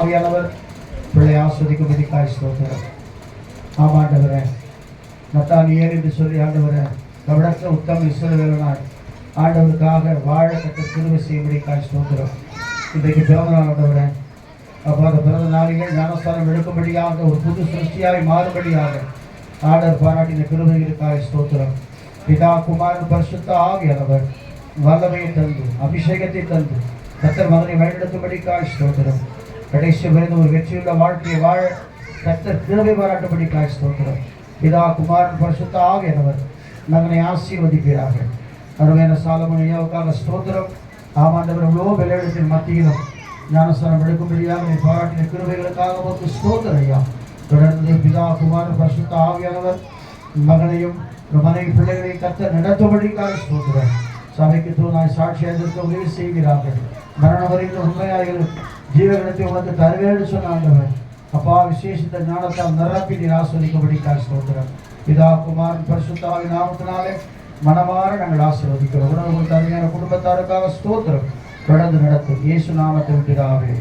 ஆவியானவர் பிள்ளை ஆஸ்வதிக்கும்படிக்காய் ஸ்தோத்திரம். ஆமாண்டவரே, நத்தானியேல் என்று சொல்லி ஆண்டவரே கவடற்ற உத்தம இஸ்ரவேலனாய் ஆண்டவருக்காக வாழ கட்ட கிருபை செய்யும்படிக்காய் ஸ்தோத்திரம். இன்றைக்கு பிறந்த நாள் ஆண்டவரே, அப்போ அந்த பிறந்த நாளிலே ஞானஸ்தானம் எடுக்கும்படியாக ஒரு புது சிருஷ்டியாய் மாறும்படியாக ஆண்டவர் பாராட்டின கிருபைகளுக்காய் ஸ்தோத்திரம். பிதா குமாரன் பரிசுத்த ஆவியானவர் வல்லமையை தந்து அபிஷேகத்தை தந்து கர்த்தர் மகனை வழிநடத்தும்படிக்காய் ஸ்தோத்திரம். கடைசி வரைந்து ஒரு வெற்றியுள்ள வாழ்க்கையை வாழ கர்த்தர் கிருபை பாராட்டும்படிக்காய் ஸ்தோத்திரம். பிதா குமாரன் பரிசுத்த ஆவியானவர் மகனை ஆசீர்வதிப்பீராக. அருமையான சாலமோன் ஐயாவுக்காக ஸ்தோத்திரம். ஆமாண்டவர் எவ்வளோ வெள்ளத்தின் மத்தியிலும் ஞானஸ்தானம் எடுக்கும்படியாக நீ பாராட்டின கிருபைகளுக்காக ஒரு ஸ்தோத்திரம் ஐயா. தொடர்ந்து பிதா குமாரன் பரிசுத்த ஆவியானவர் மகனையும் மனைவி பிள்ளைகளையும் கர்த்தர் நடத்தும்படிக்காக ஸ்தோத்திரம். சபைக்கு தூணாய் சாட்சியாக இருக்க உதவி செய்கிறார்கள். மரணம் வரைக்கும் உண்மையாக ஜீவகணத்தை உனக்கு தருவேன்னு சொன்னாண்டவர். அப்பா விசேஷித்த ஞானத்தால் நிரப்பி நீர் ஆஸ்வதிக்கும்படிக்காக ஸ்தோத்திரம். பிதா குமாரன் பரிசுத்த ஆவியின் நாமத்தினாலே மனமாற நாங்கள் ஆசீர்வதிக்கிறோம். உணவு தனியான குடும்பத்தாருக்காக ஸ்தோத்திரம். தொடர்ந்து நடத்தும் இயேசு நாமத்தில் பிதாவே.